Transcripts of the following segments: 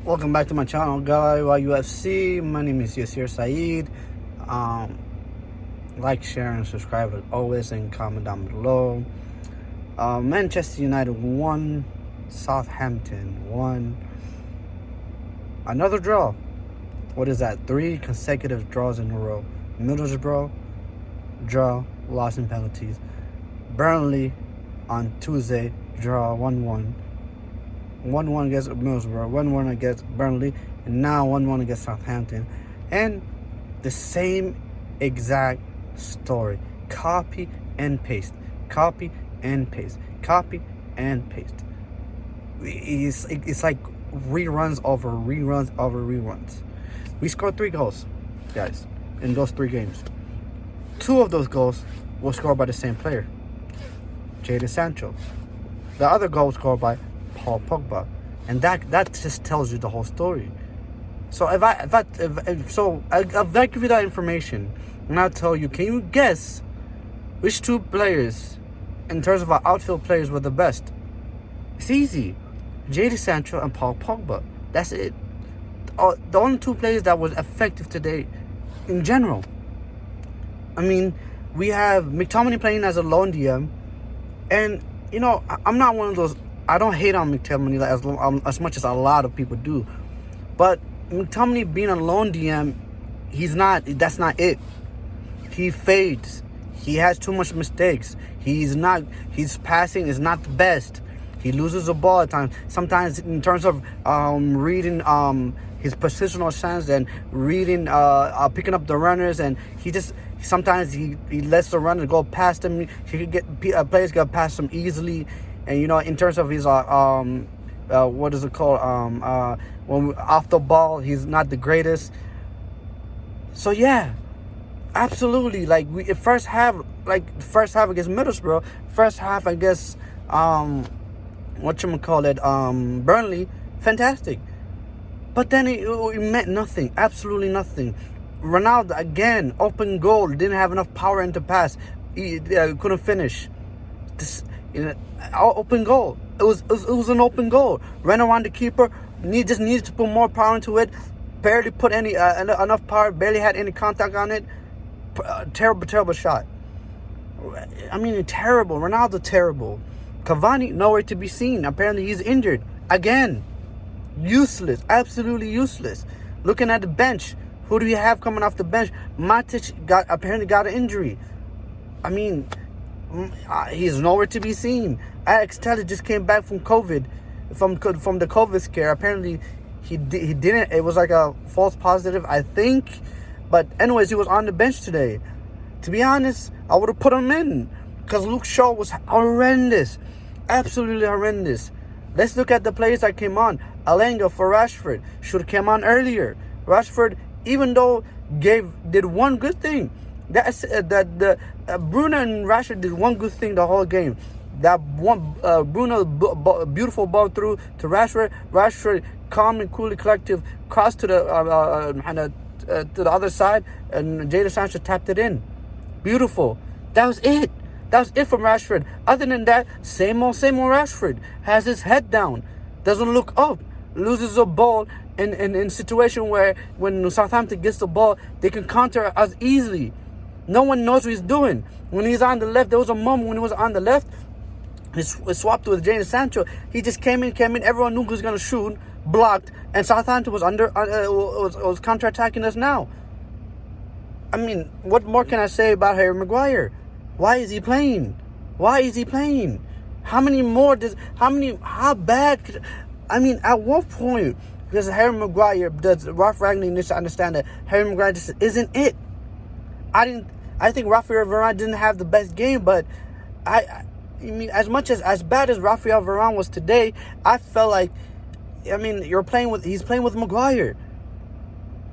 Welcome back to my channel, Guy UFC. My name is Yasir Saeed. Like, share, and subscribe as always, and comment down below. Manchester United won. Southampton won. Another draw. What is that? 3 consecutive draws in a row. Middlesbrough, draw, loss in penalties. Burnley on Tuesday, draw 1-1. 1-1 against Middlesbrough, 1-1 against Burnley, and now 1-1 against Southampton. And the same exact story. Copy and paste. Copy and paste. Copy and paste. It's like reruns over reruns over reruns. We scored 3 goals, guys, in those 3 games. 2 of those goals were scored by the same player, Jadon Sancho. The other goal was scored by Paul Pogba, and that just tells you the whole story. So if I give you that information, and I tell you, can you guess which 2 players, in terms of our outfield players, were the best? It's easy: Jadon Sancho and Paul Pogba. That's it. The only 2 players that was effective today, in general. I mean, we have McTominay playing as a lone DM, and you know, I'm not one of those. I don't hate on McTominay as much as a lot of people do. But McTominay being a lone DM, that's not it. He fades. He has too much mistakes. His passing is not the best. He loses the ball at times. Sometimes in terms of reading his positional sense and reading, picking up the runners, and sometimes he lets the runner go past him. He could get players get past him easily. And you know, in terms of his what is it called? When off the ball, he's not the greatest. So yeah, absolutely. Like first half against Middlesbrough, first half against Burnley, fantastic. But then it meant nothing, absolutely nothing. Ronaldo again, open goal, didn't have enough power into pass, he couldn't finish. Open goal. It was an open goal. Ran around the keeper. Just needed to put more power into it. Barely put enough power. Barely had any contact on it. Terrible shot. I mean, terrible. Ronaldo, terrible. Cavani, nowhere to be seen. Apparently, he's injured again. Useless. Absolutely useless. Looking at the bench, who do you have coming off the bench? Matic apparently got an injury. I mean, he's nowhere to be seen. Alex Telles just came back from COVID, from the COVID scare. Apparently, he didn't. It was like a false positive, I think. But anyways, he was on the bench today. To be honest, I would have put him in because Luke Shaw was horrendous, absolutely horrendous. Let's look at the players that came on. Alanga for Rashford should have come on earlier. Rashford, even though did one good thing. Bruno and Rashford did one good thing the whole game. That one Bruno beautiful ball through to Rashford. Rashford calm and coolly collective crossed to the other side, and Jadon Sancho tapped it in. Beautiful. That was it. That was it from Rashford. Other than that, same old Rashford. Has his head down, doesn't look up, loses a ball in situation where when Southampton gets the ball, they can counter us easily. No one knows what he's doing. When he's on the left, there was a moment when he was on the left, he swapped with Jadon Sancho. He just came in. Everyone knew he was going to shoot, blocked, and Southampton was was counter-attacking us now. I mean, what more can I say about Harry Maguire? Why is he playing? How bad I mean, at what point does Harry Maguire, does Ralph Rangnick needs to understand that Harry Maguire just isn't it? I think Rafael Varane didn't have the best game, but I mean, as bad as Rafael Varane was today, I felt like, I mean, he's playing with Maguire.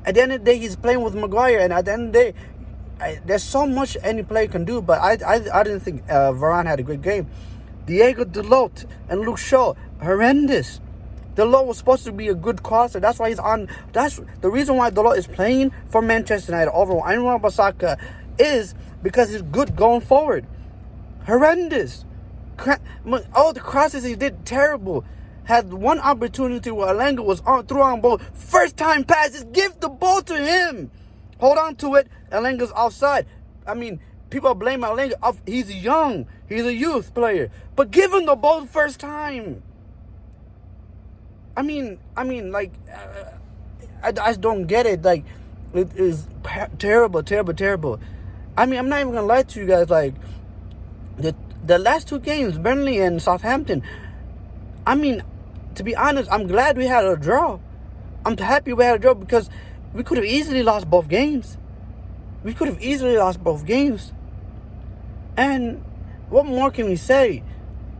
At the end of the day, he's playing with Maguire, and at the end of the day, there's so much any player can do, but I didn't think Varane had a great game. Diego Dalot and Luke Shaw, horrendous. Dalot was supposed to be a good crosser. That's why he's on. That's the reason why Dalot is playing for Manchester United over Anwar Basaka, is because he's good going forward. Horrendous. All the crosses he did, terrible. had one opportunity where Elanga was through on ball. First time passes, give the ball to him. Hold on to it. Elanga's offside. I mean, people blame Elanga. He's young. He's a youth player. But give him the ball first time. I mean, like, I just don't get it. Like, it is terrible, terrible, terrible. I mean, I'm not even gonna lie to you guys. Like, the last two games, Burnley and Southampton. I mean, to be honest, I'm glad we had a draw. I'm happy we had a draw because we could have easily lost both games. And what more can we say?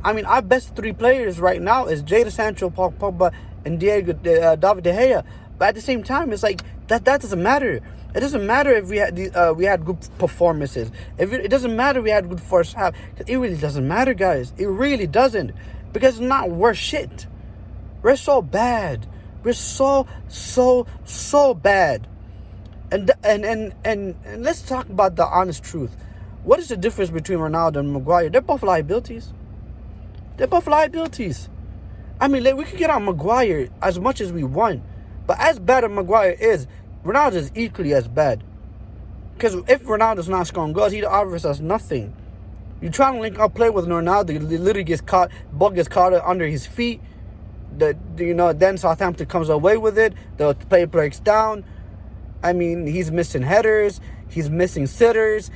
I mean, our best three players right now is Jadon Sancho, Paul Pogba, and David De Gea. But at the same time, it's like that doesn't matter. It doesn't matter if we had good performances. It doesn't matter we had good first half. It really doesn't matter, guys. It really doesn't, because it's not worth shit. We're so bad. We're so bad. And let's talk about the honest truth. What is the difference between Ronaldo and Maguire? They're both liabilities. I mean, we could get on Maguire as much as we want, but as bad as Maguire is, Ronaldo is equally as bad. Because if Ronaldo's not scoring goals, he offers us nothing. You try to link up play with Ronaldo, he literally gets caught, ball gets caught under his feet. Then Southampton comes away with it. The play breaks down. I mean, he's missing headers. He's missing sitters.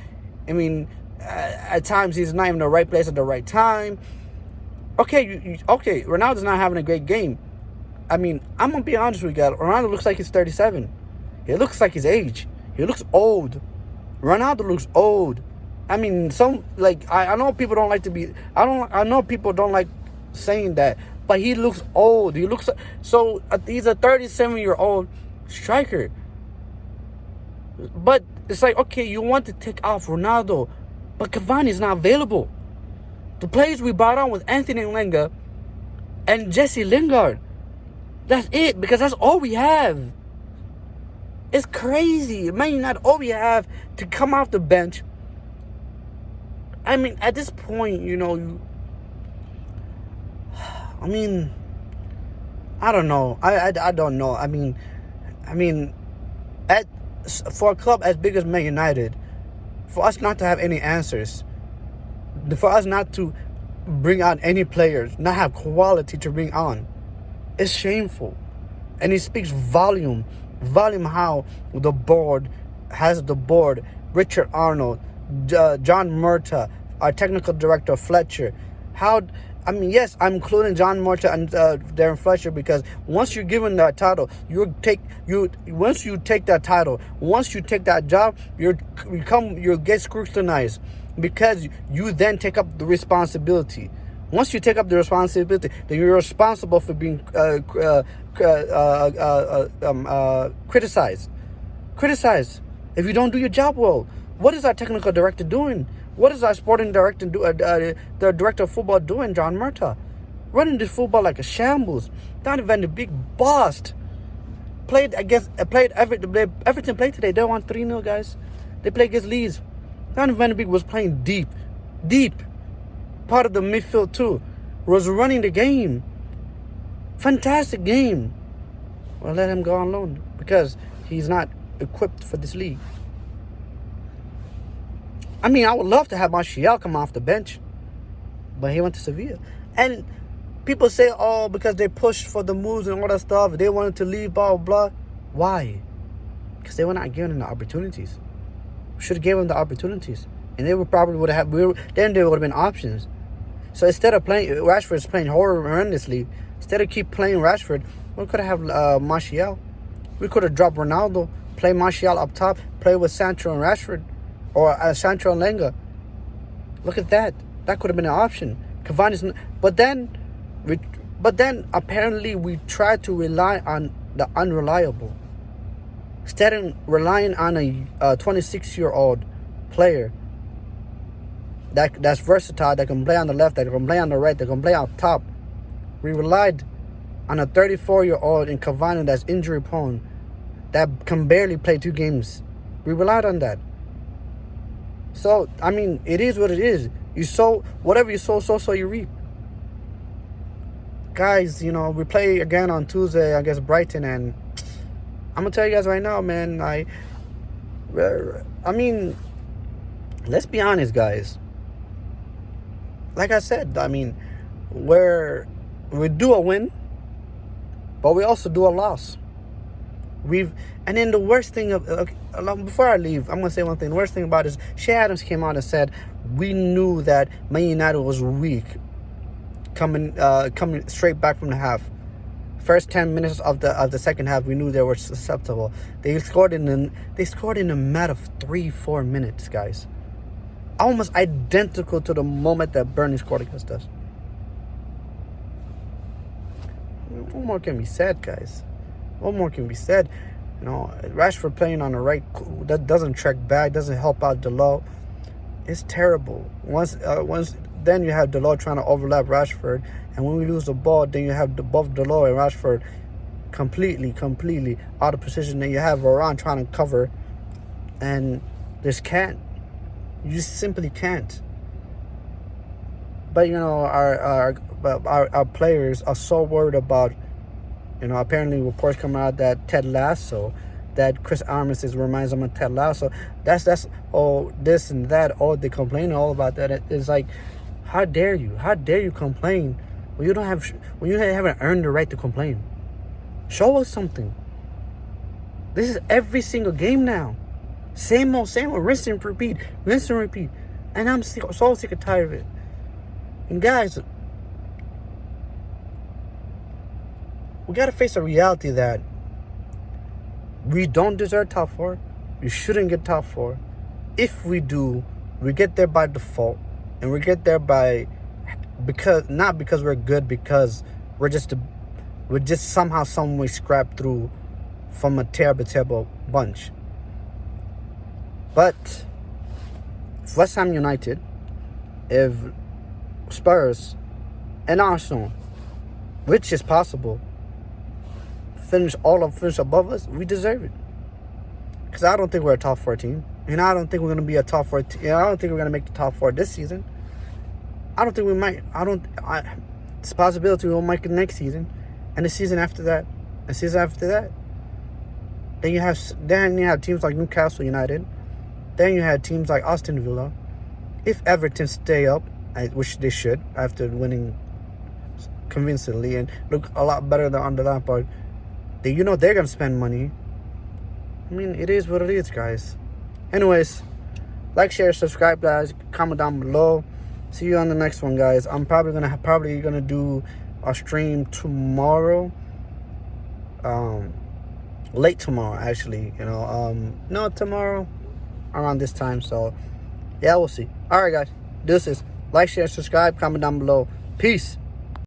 I mean, at times he's not even in the right place at the right time. Okay, Ronaldo's not having a great game. I mean, I'm going to be honest with you guys. Ronaldo looks like he's 37. He looks like his age. He looks old. Ronaldo looks old. I mean, I know people don't like to be... I know people don't like saying that. But he looks old. He's a 37-year-old striker. But it's like, okay, you want to take off Ronaldo, but Cavani's not available. The players we brought on with Anthony Elanga and Jesse Lingard, that's it, because that's all we have. It's crazy. Man United, all we have to come off the bench. I mean, at this point, I mean, I don't know. I don't know. I mean, for a club as big as Man United, for us not to have any answers, for us not to bring on any players, not have quality to bring on, it's shameful. And it speaks volume how the board, Richard Arnold, John Murta, our technical director Fletcher, yes, I'm including John Murta and Darren Fletcher, because once you're given that title, once you take that job, you'll get scrutinized, because you then take up the responsibility. Once you take up the responsibility, then you're responsible for being criticized. If you don't do your job well. What is our technical director doing? What is our sporting director the director of football doing, John Murta? Running this football like a shambles. Donny van de Beek bossed. Everton played today. They won 3-0, guys. They played against Leeds. Donny van de Beek was playing deep. Part of the midfield too. Was running the game. Fantastic game. Well, let him go on loan, because he's not equipped for this league. I mean, I would love to have Martial come off the bench, but he went to Sevilla. And people say, oh, because they pushed for the moves and all that stuff, they wanted to leave, blah, blah. Why? Because they were not given the opportunities. We should have given them the opportunities. And they would then there would have been options. So instead of playing, Rashford's playing horrendously. Instead of keep playing Rashford, we could have Martial. We could have dropped Ronaldo, play Martial up top, play with Sancho and Rashford. Or Sancho and Lenga. Look at that. That could have been an option. Cavani's, but then apparently we tried to rely on the unreliable. Instead of relying on a 26-year-old player that's versatile, that can play on the left, that can play on the right, that can play up top, we relied on a 34-year-old in Cavani that's injury prone, that can barely play 2 games. We relied on that. So, I mean, it is what it is. Whatever you sow, so you reap. guys, we play again on Tuesday against Brighton, and I'm gonna tell you guys right now, man. I mean, let's be honest, guys. Like I said, I mean, we do a win, but we also do a loss. And then the worst thing before I leave, I'm gonna say one thing. The worst thing about it is Shea Adams came out and said we knew that Man United was weak coming straight back from the half. First 10 minutes of the second half, we knew they were susceptible. They scored in a matter of 3-4 minutes, guys. Almost identical to the moment that Burnley scored against us. What more can be said, guys? What more can be said? Rashford playing on the right, that doesn't track back, doesn't help out Delot. It's terrible. Once then you have Delot trying to overlap Rashford, and when we lose the ball, then you have both Delot and Rashford completely out of position. Then you have Varane trying to cover, and you just simply can't. But our players are so worried about. Apparently reports come out that Ted Lasso, that Chris Armistice reminds them of Ted Lasso. That's this and that. All they complain all about that. It's like, how dare you? How dare you complain when you haven't earned the right to complain? Show us something. This is every single game now. Same old, rinse and repeat, and I'm so sick and tired of it. And guys, we got to face a reality that we don't deserve top 4. We shouldn't get top 4. If we do, we get there by default. And we get there not because we're good, because we're just somehow, some way scrapped through from a terrible bunch. But if West Ham United, if Spurs and Arsenal, which is possible, finish above us, we deserve it. Because I don't think we're a top 4 team. And I don't think we're going to be a top 4 team. I don't think we're going to make the top 4 this season. I don't think we might. It's a possibility we'll make it next season. And the season after that. Then you have teams like Newcastle United. Then you have teams like Aston Villa. If Everton stay up, which they should, after winning convincingly and look a lot better than under Lampard, they're going to spend money. I mean, it is what it is, guys. Anyways, like, share, subscribe, guys. Comment down below. See you on the next one, guys. I'm probably gonna do a stream tomorrow. Late tomorrow, actually. No, tomorrow around this time. So, yeah, we'll see. All right, guys. This is like, share, subscribe, comment down below. Peace.